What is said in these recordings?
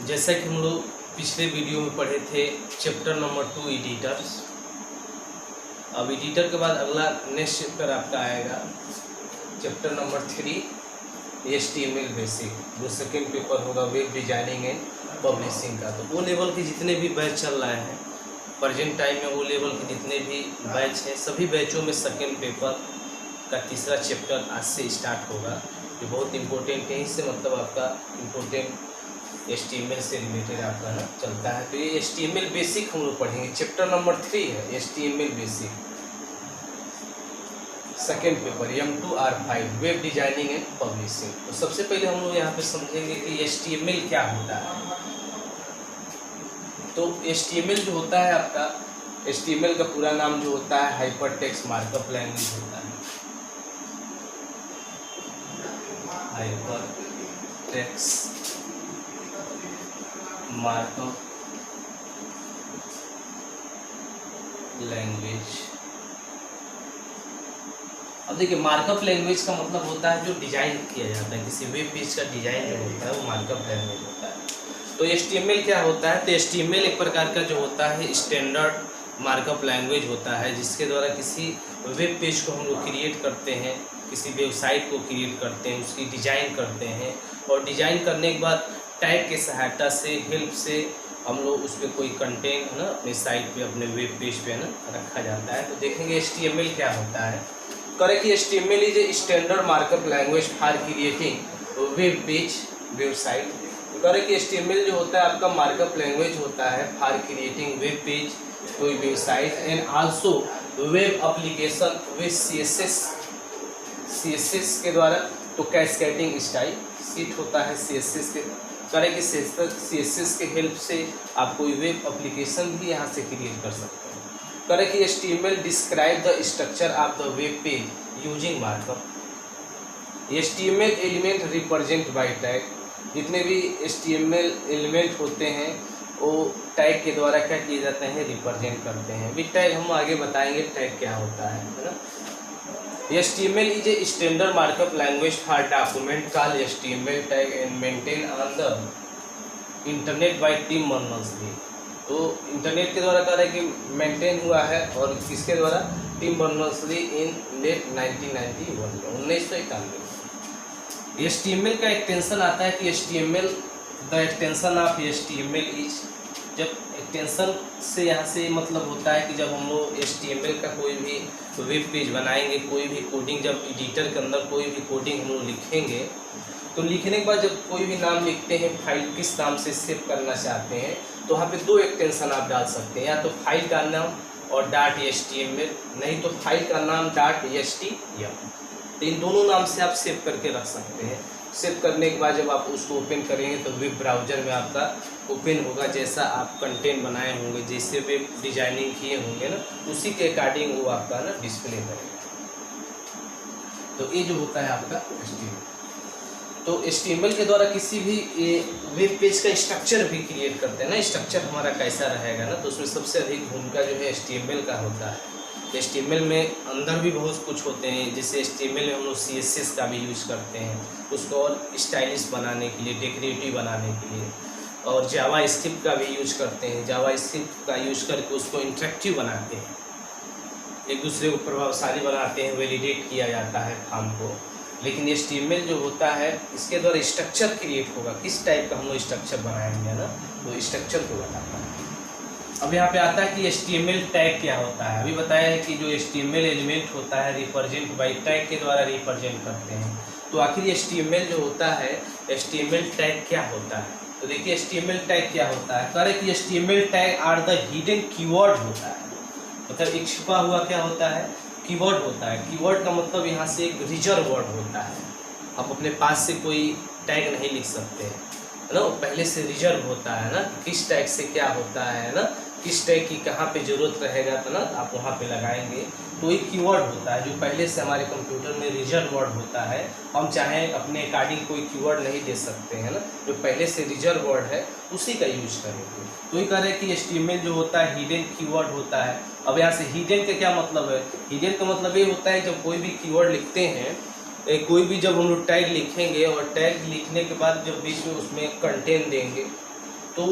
जैसा कि हम लोग पिछले वीडियो में पढ़े थे चैप्टर नंबर 2 एडिटर्स। अब एडिटर के बाद अगला नेक्स्ट चैप्टर आपका आएगा चैप्टर नंबर 3 HTML बेसिक, जो सेकेंड पेपर होगा वेब डिजाइनिंग एंड पब्लिशिंग का। तो वो लेवल के जितने भी बैच चल रहे हैं प्रेजेंट टाइम में, वो लेवल के जितने भी बैच हैं सभी बैचों में सेकेंड पेपर का तीसरा चैप्टर आज से स्टार्ट होगा। ये बहुत इम्पोर्टेंट है, इससे मतलब आपका इम्पोर्टेंट HTML से रिलेटेड आपका ना चलता है। तो ये HTML बेसिक हम लोग पढ़ेंगे, चैप्टर नंबर 3 है HTML basic, second paper M2R5 web designing and publishing. तो सबसे पहले हम लोग यहाँ पे समझेंगे कि HTML क्या होता है। तो HTML जो होता है आपका, HTML का पूरा नाम जो होता है हाइपर टेक्स्ट मार्कअप लैंग्वेज होता है। Hyper text markup language. अब देखिए मार्कअप लैंग्वेज का मतलब होता है जो डिजाइन किया जाता है, किसी वेब पेज का डिजाइन जो होता है वो मार्कअप लैंग्वेज होता है। तो HTML क्या होता है? तो HTML एक प्रकार का जो होता है स्टैंडर्ड मार्कअप लैंग्वेज होता है, जिसके द्वारा किसी वेब पेज को हम लोग क्रिएट करते हैं, किसी वेबसाइट को क्रिएट करते हैं, उसकी डिजाइन करते हैं, और डिजाइन करने के बाद टैग की सहायता से हेल्प से हम लोग उस पर कोई कंटेंट है ना अपने साइट पे, अपने वेब पेज पे ना रखा जाता है। तो देखेंगे HTML क्या होता है। करें कि HTML is a standard markup language for creating web page website. करें कि HTML जो होता है आपका मार्कअप लैंग्वेज होता है फॉर क्रिएटिंग वेब पेज कोई website and also web application with CSS के द्वारा। तो कैस्केडिंग स्टाइल सीट होता है CSS के, करें कि CSS के हेल्प से आप कोई वेब एप्लीकेशन भी यहाँ से क्रिएट कर सकते हैं। करें कि HTML describe the structure of the web page using markup. HTML element represent by tag. जितने भी HTML एलिमेंट होते हैं वो टैग के द्वारा क्या किए जाते हैं, रिप्रेजेंट करते हैं। विद टैग हम आगे बताएंगे टैग क्या होता है ना। HTML is a standard markup language for document called HTML tag and maintained on the internet by Tim Berners-Lee। तो इंटरनेट के द्वारा कह रहा है कि मेंटेन हुआ है, और किसके द्वारा? टिम बर्नर्स-ली इन लेट 1991 HTML का एक्सटेंशन आता है कि HTML the extension of HTML is, जब एक्सटेंशन से यहाँ से मतलब होता है कि जब हम लोग HTML का कोई भी वेब पेज बनाएंगे, कोई भी कोडिंग, जब एडिटर के अंदर कोई भी कोडिंग हम लोग लिखेंगे, तो लिखने के बाद जब कोई भी नाम लिखते हैं, फाइल किस नाम से सेव करना चाहते हैं, तो वहाँ पे दो एक्सटेंशन आप डाल सकते हैं, या तो फाइल का नाम और .html, नहीं तो फाइल का नाम .html। तो इन दोनों नाम से आप सेव करके रख सकते हैं। सेव करने के बाद जब आप उसको ओपन करेंगे तो वेब ब्राउज़र में आपका ओपन होगा, जैसा आप कंटेंट बनाए होंगे, जैसे वेब डिजाइनिंग किए होंगे ना, उसी के अकॉर्डिंग वो आपका ना डिस्प्ले करेगा। तो ये जो होता है आपका HTML। तो HTML के द्वारा किसी भी वेब पेज का स्ट्रक्चर भी क्रिएट करते हैं ना, स्ट्रक्चर हमारा कैसा रहेगा ना, तो उसमें सबसे अधिक भूमिका जो है HTML का होता है। HTML में अंदर भी बहुत कुछ होते हैं, जैसे HTML में हम लोग CSS का भी यूज़ करते हैं, उसको और स्टाइलिश बनाने के लिए, डेकोरेटिव बनाने के लिए, और जावास्क्रिप्ट का भी यूज करते हैं। जावास्क्रिप्ट का यूज करके उसको इंटरेक्टिव बनाते हैं, एक दूसरे को प्रभावशाली बनाते हैं, वैलिडेट किया जाता है फॉर्म को। लेकिन HTML जो होता है इसके द्वारा स्ट्रक्चर क्रिएट होगा, किस टाइप का हम लोग स्ट्रक्चर बनाएंगे ना, तो स्ट्रक्चर को बताता है। अब यहाँ पे आता है कि HTML टैग क्या होता है। अभी बताया है कि जो HTML एलिमेंट होता है रिप्रेजेंट बाय टैग के द्वारा रिप्रेजेंट करते हैं। तो आखिर HTML जो होता है, HTML टैग क्या होता है? तो देखिए HTML टैग क्या होता है। कह रहे कि HTML tag are the hidden keyword होता है, मतलब एक छुपा हुआ क्या होता है, कीवर्ड होता है। कीवर्ड का मतलब यहाँ से एक रिजर्व वर्ड होता है। आप अपने पास से कोई टैग नहीं लिख सकते हैं ना, पहले से रिजर्व होता है ना, किस टैग से क्या होता है ना, किस टैग की कहाँ पे ज़रूरत रहेगा तो ना आप वहाँ पे लगाएंगे। तो एक कीवर्ड होता है जो पहले से हमारे कंप्यूटर में रिजर्व वर्ड होता है। हम चाहें अपने अकॉर्डिंग कोई कीवर्ड नहीं दे सकते हैं ना, जो पहले से रिजर्व वर्ड है उसी का यूज करेंगे। तो ये कह रहे हैं कि HTML जो होता है हिडन कीवर्ड होता है। अब यहाँ से हिडन का क्या मतलब है? हिडन का मतलब ये होता है जब कोई भी कीवर्ड लिखते हैं, कोई भी जब हम लोग टैग लिखेंगे और टैग लिखने के बाद जब बीच में उसमें कंटेंट देंगे तो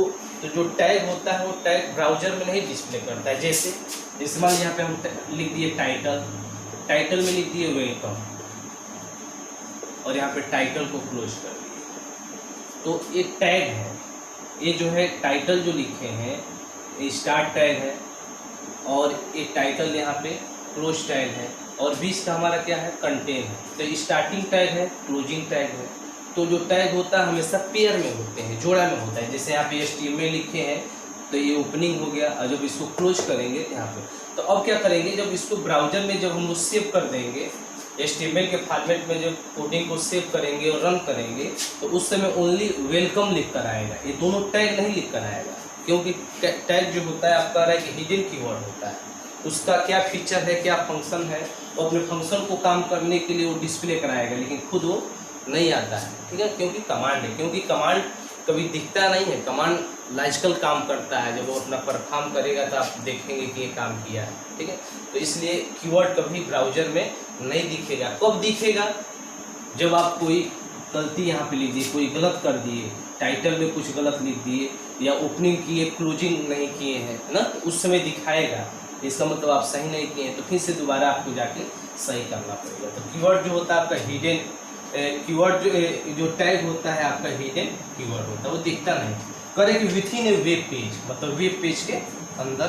जो टैग होता है वो टैग ब्राउज़र में नहीं डिस्प्ले करता है। जैसे मान यहाँ पे हम लिख दिए टाइटल में लिख दिए वेलकम, और यहाँ पे टाइटल को क्लोज कर दिए। तो ये टैग है, ये जो है टाइटल जो लिखे हैं ये स्टार्ट टैग है, और ये टाइटल यहाँ पे क्लोज टैग है, और बीच का हमारा क्या है कंटेंट है। तो स्टार्टिंग टैग है, क्लोजिंग टैग है। तो जो टैग होता है हमेशा पेयर में होते हैं, जोड़ा में होता है। जैसे यहाँ पे HTML लिखे हैं तो ये ओपनिंग हो गया, और जब इसको क्लोज करेंगे यहाँ पे, तो अब क्या करेंगे, जब इसको ब्राउज़र में जब हम लोग सेव कर देंगे HTML के फॉर्मेट में, जब कोडिंग को सेव करेंगे और रन करेंगे, तो उस समय ओनली वेलकम लिख कर आएगा, ये दोनों टैग नहीं लिख कर आएगा। क्योंकि टैग जो होता है आपका रहा है कि हिडन कीवर्ड होता है, उसका क्या फीचर है, क्या फंक्शन है, वो अपने फंक्शन को काम करने के लिए वो डिस्प्ले कराएगा, लेकिन खुद वो नहीं आता है। ठीक है, क्योंकि कमांड है, क्योंकि कमांड कभी दिखता नहीं है, कमांड लॉजिकल काम करता है। जब वो अपना परफॉर्म करेगा तो आप देखेंगे कि ये काम किया है। ठीक है, तो इसलिए कीवर्ड कभी ब्राउज़र में नहीं दिखेगा। कब दिखेगा, जब आप कोई गलती यहाँ पे लिख दिए, कोई गलत कर दिए, टाइटल में कुछ गलत लिख दिए, या ओपनिंग किए क्लोजिंग नहीं किए हैं, है ना, तो उस समय दिखाएगा। इसका मतलब आप सही नहीं किए हैं, तो फिर से दोबारा आपको जाके सही करना पड़ेगा। तो कीवर्ड जो होता है आपका हिडन कीवर्ड, जो टैग होता है आपका हिडन कीवर्ड होता है, वो दिखता नहीं। Correct with in A web page, मतलब वेब पेज के अंदर,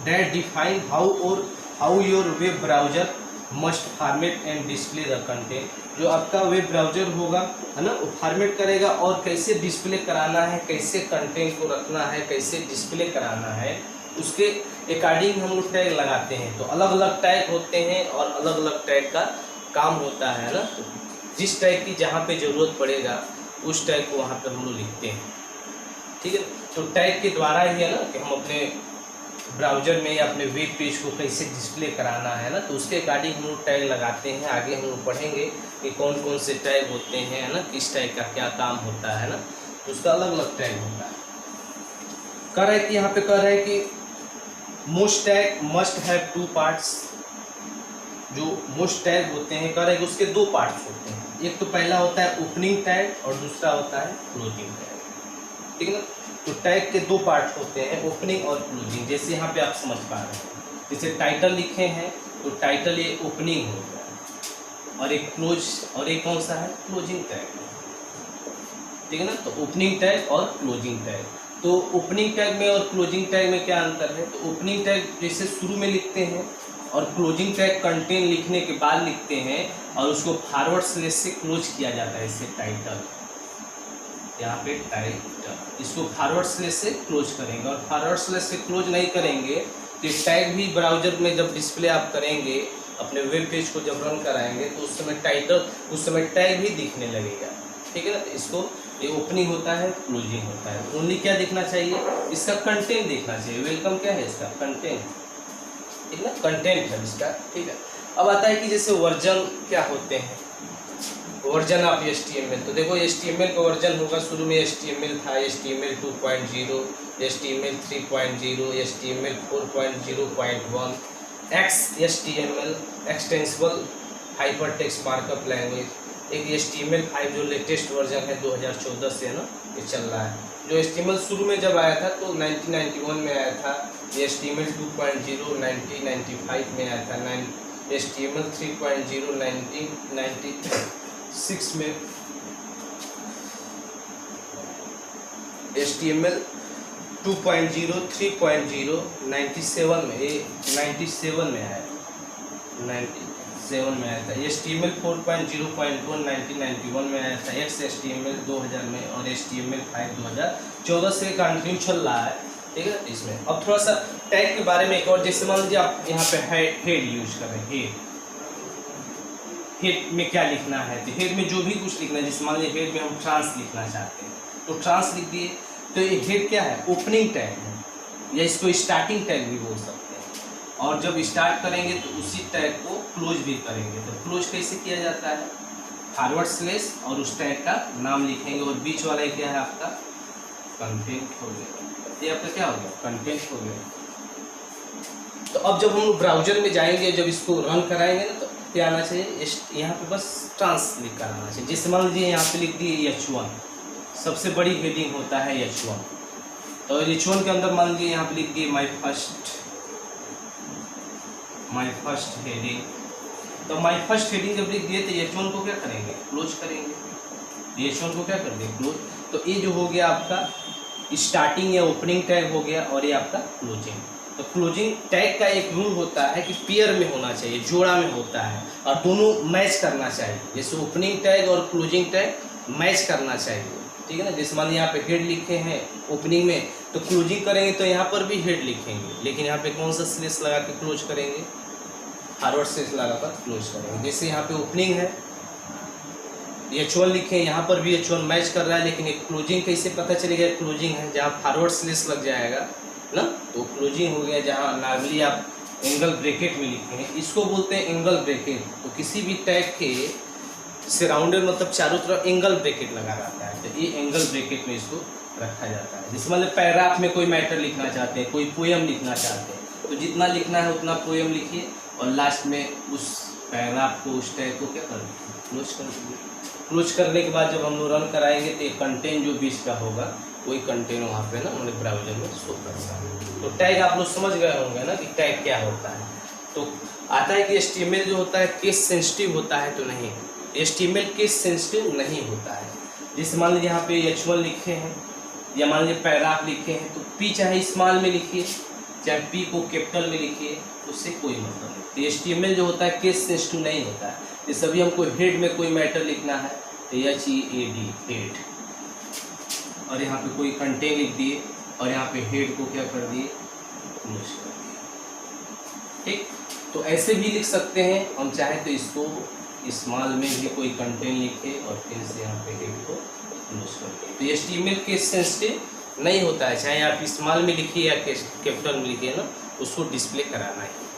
that define how your web browser must format and display the content. जो आपका वेब ब्राउजर होगा, है ना, वो फॉर्मेट करेगा और कैसे डिस्प्ले कराना है, कैसे कंटेंट को रखना है, कैसे डिस्प्ले कराना है, उसके अकॉर्डिंग हम लोग टैग लगाते हैं। तो अलग अलग टैग होते हैं और अलग अलग टैग का काम होता है ना। जिस टैग की जहाँ पे ज़रूरत पड़ेगा उस टैग को वहाँ पे हम लोग लिखते हैं। ठीक है, तो टैग के द्वारा ही है ना कि हम अपने ब्राउज़र में या अपने वेब पेज को कैसे डिस्प्ले कराना है ना, तो उसके अकॉर्डिंग हम लोग टैग लगाते हैं। आगे हम लोग पढ़ेंगे कि कौन कौन से टैग होते हैं, है ना, किस टैग का क्या काम होता है ना, तो उसका अलग अलग टैग होता है। कह रहे कि यहाँ पे कह रहे हैं कि most tag must have 2 parts. जो मोस्ट टैग होते हैं, कह रहे हैं कि उसके 2 पार्ट्स होते हैं। एक तो पहला होता है ओपनिंग टैग और दूसरा होता है क्लोजिंग टैग। ठीक है ना, तो टैग के 2 पार्ट होते हैं, ओपनिंग और क्लोजिंग। जैसे यहाँ पे आप समझ पा रहे हैं, जैसे टाइटल लिखे हैं तो टाइटल ये ओपनिंग हो गया, और एक क्लोज, और एक कौन सा है, क्लोजिंग टैग। ठीक है ना, तो ओपनिंग टैग और क्लोजिंग टैग। तो ओपनिंग टैग में और क्लोजिंग टैग में क्या अंतर है, तो ओपनिंग टैग जैसे शुरू में लिखते हैं, और क्लोजिंग टैग कंटेंट लिखने के बाद लिखते हैं, और उसको फॉरवर्ड स्लैश से क्लोज किया जाता है। इससे टाइटल, यहाँ पे टाइटल, इसको फॉरवर्ड स्लैश से क्लोज करेंगे, और फॉरवर्ड स्लैश से क्लोज नहीं करेंगे तो टैग भी ब्राउज़र में जब डिस्प्ले आप करेंगे, अपने वेब पेज को जब रन कराएंगे, तो उस समय टाइटल, उस समय टैग भी दिखने लगेगा। ठीक है ना, तो इसको ये ओपनिंग होता है, क्लोजिंग होता है। ओनली क्या दिखना चाहिए, इसका कंटेंट दिखना चाहिए। वेलकम क्या है, इसका कंटेंट, ठीक ना, कंटेंट है इसका। ठीक है, अब आता है कि जैसे वर्जन क्या होते हैं, वर्जन ऑफ HTML। तो देखो HTML का वर्जन होगा, शुरू में HTML था, HTML 2.0, HTML 3.0, HTML 4.0.1, XHTML extensible hypertext markup language, एक HTML 5 जो लेटेस्ट वर्जन है 2014 से, है ना, ये चल रहा है। जो HTML शुरू में जब आया था तो 1991 में आया था, HTML 2.0 1995 में आया था, HTML 3.0 1996 में, HTML 2.0 3.0 97 में, ये 97 में आया, 97 में आया था। HTML 4.0.1 1991 में आया था, XHTML 2000 में, और HTML 5 2014 से कंटिन्यू चल रहा है। ठीक है, इसमें अब थोड़ा सा टैग के बारे में एक और, जैसे मान लीजिए आप यहाँ पे हेड यूज कर रहे हैं, हेड में क्या लिखना है, तो हेड में जो भी कुछ लिखना है, जैसे मान लीजिए हेड में हम ट्रांस लिखना चाहते हैं तो ट्रांस लिख दिए, तो ये हेड क्या है, ओपनिंग टैग है, या इसको स्टार्टिंग टैग भी बोल सकते हैं। और जब स्टार्ट करेंगे तो उसी टैग को क्लोज भी करेंगे। तो क्लोज कैसे किया जाता है, फॉरवर्ड स्लैश और उस टैग का नाम लिखेंगे, और बीच वाला क्या है आपका कंटेंट हो गया, ये आपका क्या हो गया, कंटेंट हो गया। तो अब जब हम ब्राउजर में जाएंगे, जब इसको रन कराएंगे ना, तो क्या आना चाहिए, यहाँ पे बस ट्रांस लिख कर आना चाहिए। जैसे मान लीजिए यहाँ पे लिख दिए H1, सबसे बड़ी हेडिंग होता है H1, तो H1 के अंदर मान लीजिए यहाँ पे लिख दिए माई फर्स्ट हेडिंग। तो माई फर्स्ट हेडिंग जब लिख दिए तो H1 को क्या करेंगे, क्लोज करेंगे। H1 को क्या कर देंगे, क्लोज। तो ये जो हो गया आपका स्टार्टिंग या ओपनिंग टैग हो गया, और ये आपका क्लोजिंग। तो क्लोजिंग टैग का एक रूल होता है कि पेयर में होना चाहिए, जोड़ा में होता है, और दोनों मैच करना चाहिए। जैसे ओपनिंग टैग और क्लोजिंग टैग मैच करना चाहिए, ठीक है ना। जैसे मान लीजिए यहाँ पे हेड लिखे हैं ओपनिंग में, तो क्लोजिंग करेंगे तो यहाँ पर भी हेड लिखेंगे, लेकिन यहाँ पे कौन सा स्लेस लगा के क्लोज करेंगे, फॉरवर्ड स्लेस लगाकर क्लोज करेंगे। जैसे यहाँ पे ओपनिंग है, H1 लिखे, यहाँ पर भी H1 मैच कर रहा है, लेकिन एक क्लोजिंग कैसे पता चलेगा क्लोजिंग है, जहाँ फॉरवर्ड स्लेस लग जाएगा ना, तो क्लोजिंग हो गया। जहाँ नॉर्मली आप एंगल ब्रैकेट में लिखे हैं, इसको बोलते हैं एंगल ब्रैकेट। तो किसी भी टैग के सराउंडेड मतलब चारों तरफ एंगल ब्रैकेट लगा रहता है, तो ये एंगल ब्रैकेट में इसको रखा जाता है। जैसे मतलब पैराग्राफ में कोई मैटर लिखना चाहते हैं, कोई पोएम लिखना चाहते हैं, तो जितना लिखना है उतना पोएम लिखिए, और लास्ट में उस पैराग्राफ को, उस टैग को क्या कर दीजिए, क्लोज कर दीजिए। क्लोज करने के बाद जब हम लोग रन कराएंगे तो कंटेंट जो भी इसका होगा वही कंटेंट वहाँ पे ना हमारे ब्राउजर में शो करता है। तो टैग आप लोग समझ गए होंगे ना कि टैग क्या होता है। तो आता है कि HTML जो होता है केस सेंसिटिव होता है, तो नहीं, HTML केस सेंसिटिव नहीं होता है। जैसे मान लीजिए यहाँ पे H1 लिखे हैं, या मान लीजिए पैराग्राफ लिखे हैं, तो P चाहे स्मॉल में लिखिए, चाहे P को कैपिटल में लिखिए, उससे कोई मतलब नहीं। तो HTML जो होता है केस सेंसिटिव नहीं होता है। जैसे अभी हमको हेड में कोई मैटर लिखना है, तो HEAD हेड, और यहाँ पे कोई कंटेंट लिख दिए, और यहाँ पे हेड को क्या कर दिए, क्लोज कर दिए, ठीक। तो ऐसे भी लिख सकते हैं हम, चाहे तो इसको स्मॉल में भी कोई कंटेंट लिखे और फिर से यहाँ पे हेड को क्लोज कर दिए। तो HTML केस सेंसिटिव नहीं होता है, चाहे आप स्मॉल में लिखिए या कैपिटल में लिखिए ना, उसको डिस्प्ले कराना है।